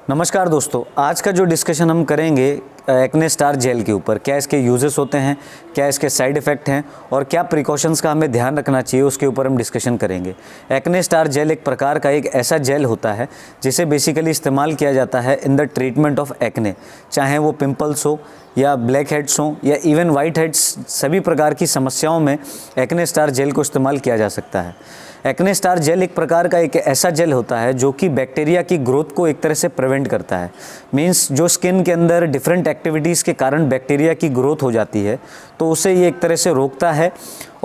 नमस्कार दोस्तों, आज का जो डिस्कशन हम करेंगे एक्ने स्टार जेल के ऊपर, क्या इसके यूजेस होते हैं, क्या इसके साइड इफ़ेक्ट हैं और क्या प्रिकॉशंस का हमें ध्यान रखना चाहिए, उसके ऊपर हम डिस्कशन करेंगे। एक्ने स्टार जेल एक प्रकार का एक ऐसा जेल होता है जिसे बेसिकली इस्तेमाल किया जाता है in the treatment of acne, चाहे वो पिंपल्स हो या ब्लैक हेड्स हो या इवन वाइट हेड्स, सभी प्रकार की समस्याओं में एक्ने स्टार जेल को इस्तेमाल किया जा सकता है। एक्ने स्टार जेल एक प्रकार का एक ऐसा जेल होता है जो कि बैक्टीरिया की ग्रोथ को एक तरह से प्रिवेंट करता है। मींस जो स्किन के अंदर डिफरेंट एक्टिविटीज़ के कारण बैक्टीरिया की ग्रोथ हो जाती है, तो उसे ये एक तरह से रोकता है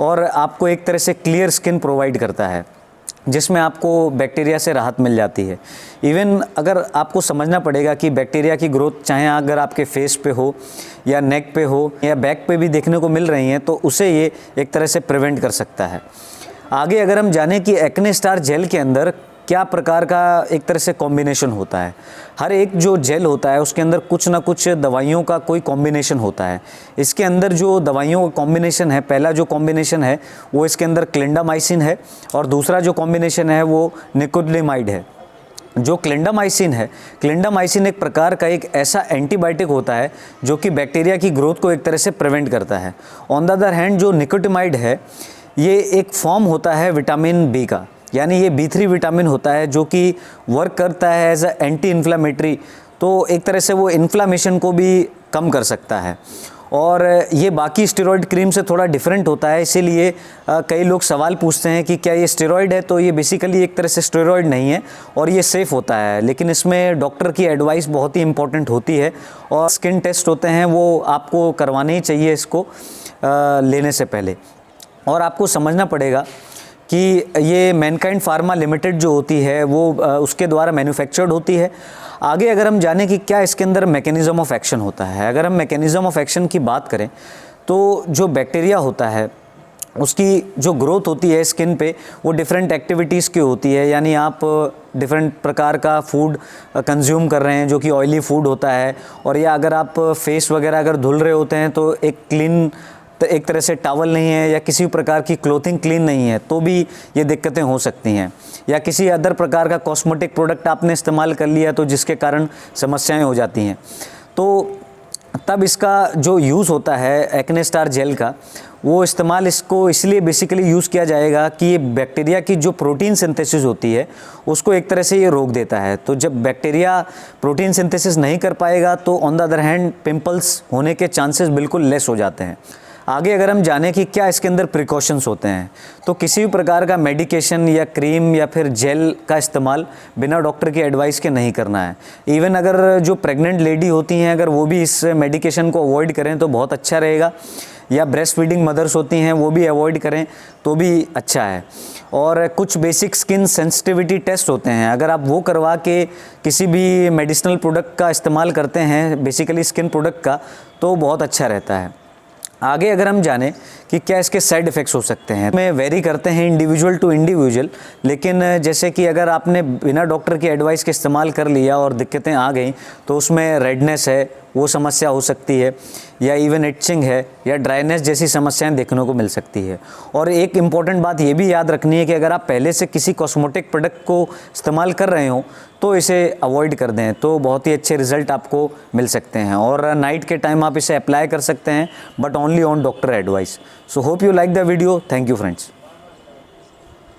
और आपको एक तरह से क्लियर स्किन प्रोवाइड करता है, जिसमें आपको बैक्टीरिया से राहत मिल जाती है। इवन अगर आपको समझना पड़ेगा कि बैक्टीरिया की ग्रोथ चाहे अगर आपके फेस पे हो या नेक पे हो या बैक पे भी देखने को मिल रही हैं, तो उसे ये एक तरह से प्रिवेंट कर सकता है। आगे अगर हम जानें कि एक्ने स्टार जेल के अंदर क्या प्रकार का एक तरह से कॉम्बिनेशन होता है, हर एक जो जेल होता है उसके अंदर कुछ ना कुछ दवाइयों का कोई कॉम्बिनेशन होता है। इसके अंदर जो दवाइयों का कॉम्बिनेशन है, पहला जो कॉम्बिनेशन है वो इसके अंदर क्लिंडामाइसिन है और दूसरा जो कॉम्बिनेशन है वो निकोटिनामाइड है। जो क्लिंडामाइसिन है, क्लिंडामाइसिन एक प्रकार का एक ऐसा एंटीबायोटिक होता है जो कि बैक्टीरिया की ग्रोथ को एक तरह से प्रिवेंट करता है। ऑन द अदर हैंड जो निकोटिनामाइड है, ये एक फॉर्म होता है विटामिन बी का, यानी ये B3 विटामिन होता है जो कि वर्क करता है एज अ एंटी इन्फ्लामेटरी, तो एक तरह से वो इन्फ्लामेशन को भी कम कर सकता है। और ये बाकी स्टेरॉयड क्रीम से थोड़ा डिफरेंट होता है, इसीलिए कई लोग सवाल पूछते हैं कि क्या ये स्टेरॉयड है। तो ये बेसिकली एक तरह से स्टेरॉयड नहीं है और ये सेफ़ होता है, लेकिन इसमें डॉक्टर की एडवाइस बहुत ही इंपॉर्टेंट होती है और स्किन टेस्ट होते हैं वो आपको करवाने ही चाहिए इसको लेने से पहले। और आपको समझना पड़ेगा कि ये मैनकाइंड फार्मा लिमिटेड जो होती है वो उसके द्वारा मैन्युफैक्चर्ड होती है। आगे अगर हम जाने कि क्या इसके अंदर मैकेनिज़्म ऑफ एक्शन होता है, अगर हम मैकेनिज़्म ऑफ एक्शन की बात करें तो जो बैक्टीरिया होता है उसकी जो ग्रोथ होती है स्किन पे वो डिफरेंट एक्टिविटीज़ की होती है। यानी आप डिफरेंट प्रकार का फूड कंज्यूम कर रहे हैं जो कि ऑयली फूड होता है, और या अगर आप फेस वगैरह अगर धुल रहे होते हैं तो एक क्लीन तो एक तरह से टॉवल नहीं है या किसी प्रकार की क्लोथिंग क्लीन नहीं है, तो भी ये दिक्कतें हो सकती हैं। या किसी अदर प्रकार का कॉस्मेटिक प्रोडक्ट आपने इस्तेमाल कर लिया तो जिसके कारण समस्याएं हो जाती हैं, तो तब इसका जो यूज़ होता है एक्ने स्टार जेल का, वो इस्तेमाल इसको इसलिए बेसिकली यूज़ किया जाएगा कि ये बैक्टीरिया की जो प्रोटीन सिंथेसिस होती है उसको एक तरह से ये रोक देता है। तो जब बैक्टीरिया प्रोटीन सिंथेसिस नहीं कर पाएगा तो on the other hand pimples होने के चांसेस बिल्कुल लेस हो जाते हैं। आगे अगर हम जानें कि क्या इसके अंदर प्रिकॉशंस होते हैं, तो किसी भी प्रकार का मेडिकेशन या क्रीम या फिर जेल का इस्तेमाल बिना डॉक्टर की एडवाइस के नहीं करना है। इवन अगर जो प्रेग्नेंट लेडी होती हैं अगर वो भी इस मेडिकेशन को अवॉइड करें तो बहुत अच्छा रहेगा, या ब्रेस्ट फीडिंग मदर्स होती हैं वो भी अवॉइड करें तो भी अच्छा है। और कुछ बेसिक स्किन सेंसिटिविटी टेस्ट होते हैं, अगर आप वो करवा के किसी भी मेडिसिनल प्रोडक्ट का इस्तेमाल करते हैं, बेसिकली स्किन प्रोडक्ट का, तो बहुत अच्छा रहता है। आगे अगर हम जानें कि क्या इसके साइड इफ़ेक्ट्स हो सकते हैं, में वेरी करते हैं इंडिविजुअल टू इंडिविजुअल, लेकिन जैसे कि अगर आपने बिना डॉक्टर की एडवाइस के इस्तेमाल कर लिया और दिक्कतें आ गई तो उसमें रेडनेस है वो समस्या हो सकती है, या इवन इचिंग है या ड्राइनेस जैसी समस्याएं देखने को मिल सकती है। और एक इम्पॉर्टेंट बात ये भी याद रखनी है कि अगर आप पहले से किसी कॉस्मेटिक प्रोडक्ट को इस्तेमाल कर रहे हो तो इसे अवॉइड कर दें, तो बहुत ही अच्छे रिजल्ट आपको मिल सकते हैं। और नाइट के टाइम आप इसे अप्लाई कर सकते हैं, but only on doctor advice. So hope you like the video. Thank you friends.